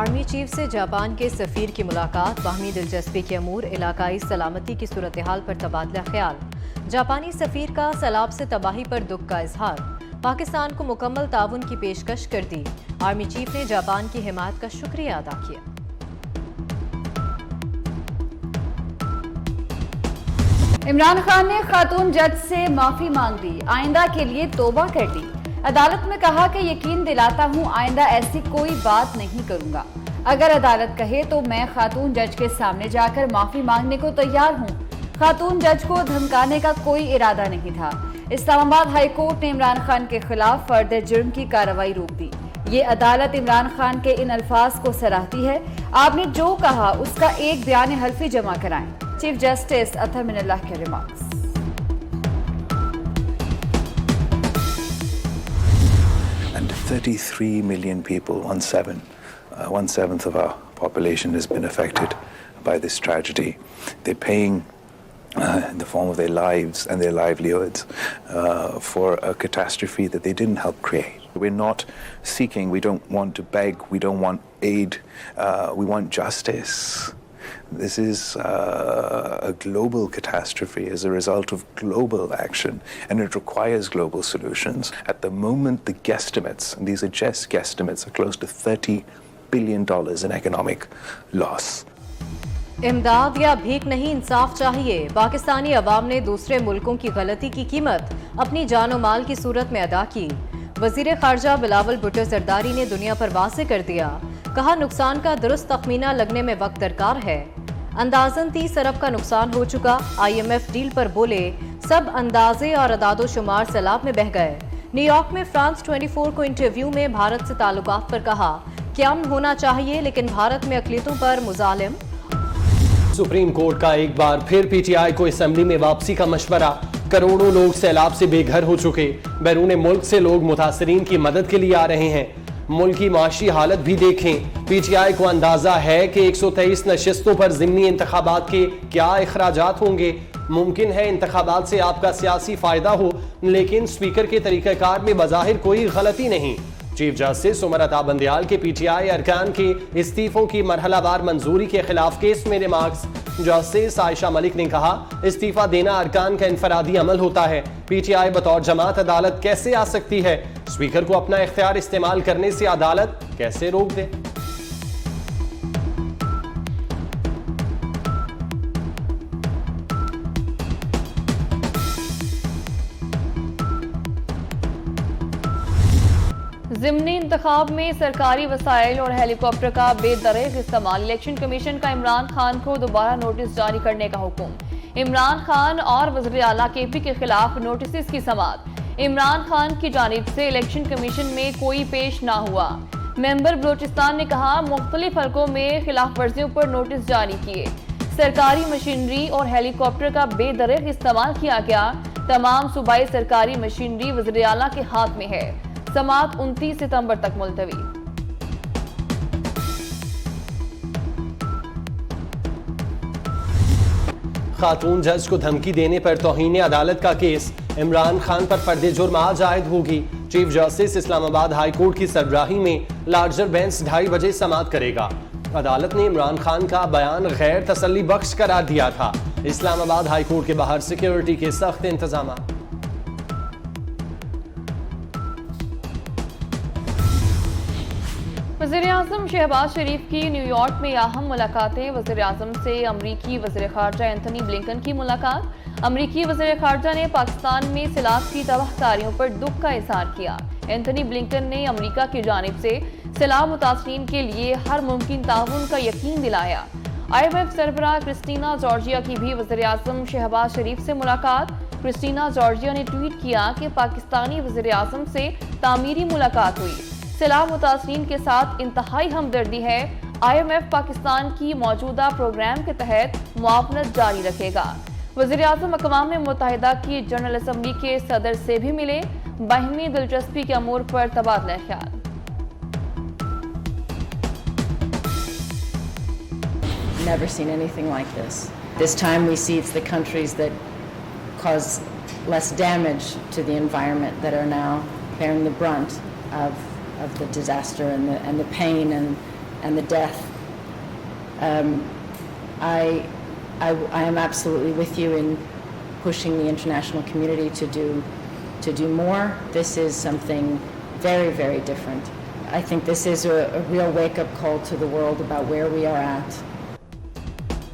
Army chief سے Japan کے سفیر کی ملاقات، باہمی دلچسپی کے امور، علاقائی سلامتی کی صورتحال پر تبادلہ خیال۔ جاپانی سفیر کا سیلاب سے تباہی پر دکھ کا اظہار، پاکستان کو مکمل تعاون کی پیشکش کر دی۔ آرمی چیف نے جاپان کی حمایت کا شکریہ ادا کیا۔ عمران خان نے خاتون جج سے معافی مانگ لی، آئندہ کے لیے توبہ کر لی۔ عدالت میں کہا کہ یقین دلاتا ہوں آئندہ ایسی کوئی بات نہیں کروں گا۔ اگر عدالت کہے تو میں خاتون جج کے سامنے جا کر معافی مانگنے کو تیار ہوں۔ خاتون جج کو دھمکانے کا کوئی ارادہ نہیں تھا۔ اسلام آباد ہائی کورٹ نے عمران خان کے خلاف فرد جرم کی کارروائی روک دی۔ یہ عدالت عمران خان کے ان الفاظ کو سراہتی ہے۔ آپ نے جو کہا اس کا ایک بیان حلفی جمع کرائیں۔ چیف جسٹس اطہر من اللہ کے remarks. And 33 million people, one seventh of our population has been affected by this tragedy. They're paying in the form of their lives and their livelihoods for a catastrophe that they didn't help create. We're not seeking, we don't want to beg, we don't want aid, we want justice. This is a global catastrophe as a result of global action, and it requires global solutions. At the moment, the guesstimates, and these are just guesstimates, are close to $30 billion in economic loss. امداد یا بھیک نہیں، انصاف چاہیے۔ پاکستانی عوام نے دوسرے ملکوں کی غلطی کی قیمت اپنی جان و مال کی صورت میں ادا کی۔ وزیر خارجہ بلاول بھٹو زرداری نے دنیا پر واضح کر دیا، کہا نقصان کا درست تخمینہ لگنے میں وقت درکار ہے۔ اندازاً 30 ارب کا نقصان ہو چکا۔ IMF ڈیل پر بولے سب اندازے اور اعداد و شمار سیلاب میں بہہ گئے۔ نیو یارک میں فرانس 24 کو انٹرویو میں بھارت سے تعلقات پر کہا کہ امن ہونا چاہیے لیکن بھارت میں اقلیتوں پر مظالم۔ سپریم کورٹ کا ایک بار پھر PTI کو اسمبلی میں واپسی کا مشورہ۔ کروڑوں لوگ سیلاب سے بے گھر ہو چکے، بیرون ملک سے لوگ متاثرین کی مدد کے لیے آ رہے ہیں۔ ملک کی معاشی حالت بھی دیکھیں۔ PTI کو اندازہ ہے کہ 123 نشستوں پر ضمنی انتخابات کے کیا اخراجات ہوں گے۔ ممکن ہے انتخابات سے آپ کا سیاسی فائدہ ہو، لیکن اسپیکر کے طریقہ کار میں بظاہر کوئی غلطی نہیں۔ چیف جسٹس عمر عطا بندیال کے PTI ارکان کے استعفوں کی مرحلہ وار منظوری کے خلاف کیس میں ریمارکس۔ جسٹس عائشہ ملک نے کہا استعفیٰ دینا ارکان کا انفرادی عمل ہوتا ہے۔ PTI بطور جماعت عدالت کیسے آ سکتی ہے؟ اسپیکر کو اپنا اختیار استعمال کرنے سے عدالت کیسے روک دے؟ ضمنی انتخاب میں سرکاری وسائل اور ہیلی کاپٹر کا بے دریغ استعمال، الیکشن کمیشن کا عمران خان کو دوبارہ نوٹس جاری کرنے کا حکم۔ عمران خان اور وزیر اعلیٰ KP کے خلاف نوٹسز کی سماعت۔ عمران خان کی جانب سے الیکشن کمیشن میں کوئی پیش نہ ہوا۔ ممبر بلوچستان نے کہا مختلف حلقوں میں خلاف ورزیوں پر نوٹس جاری کیے۔ سرکاری مشینری اور ہیلی کاپٹر کا بے دریغ استعمال کیا گیا۔ تمام صوبائی سرکاری مشینری وزیر اعلیٰ کے ہاتھ میں ہے۔ سماعت 29 ستمبر تک ملتوی۔ خاتون جج کو دھمکی دینے پر توہین عدالت کا کیس، عمران خان پر فرد جرم عائد عائد ہوگی۔ چیف جسٹس اسلام آباد ہائی کورٹ کی سربراہی میں لارجر بینچ 2:30 بجے سماعت کرے گا۔ عدالت نے عمران خان کا بیان غیر تسلی بخش قرار دیا تھا۔ اسلام آباد ہائی کورٹ کے باہر سیکیورٹی کے سخت انتظامات۔ وزیر اعظم شہباز شریف کی نیو یارک میں اہم ملاقاتیں۔ وزیر اعظم سے امریکی وزیر خارجہ اینتھنی بلنکن کی ملاقات۔ امریکی وزیر خارجہ نے پاکستان میں سیلاب کی تباہ کاریوں پر دکھ کا اظہار کیا۔ اینتھنی بلنکن نے امریکہ کی جانب سے سیلاب متاثرین کے لیے ہر ممکن تعاون کا یقین دلایا۔ IMF سربراہ کرسٹینا جارجیا کی بھی وزیر اعظم شہباز شریف سے ملاقات۔ کرسٹینا جارجیا نے ٹویٹ کیا کہ پاکستانی وزیر اعظم سے تعمیری ملاقات ہوئی۔ سیلاب متاثرین کے ساتھ انتہائی ہمدردی ہے۔ IMF پاکستان کی موجودہ پروگرام کے تحت معاونت جاری رکھے گا۔ وزیر اعظم اقوام متحدہ کی جنرل اسمبلی کے صدر سے بھی ملے۔ باہمی دلچسپی کے امور پر تبادلہ خیال۔ Never seen anything like this. This time we see it's the countries that cause less damage to the environment that are now bearing the brunt of the disaster and the pain and the death. I am absolutely with you in pushing the international community to do more. This is something very, very different. I think this is a real wake-up call to the world about where we are at.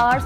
8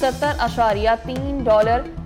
$70.3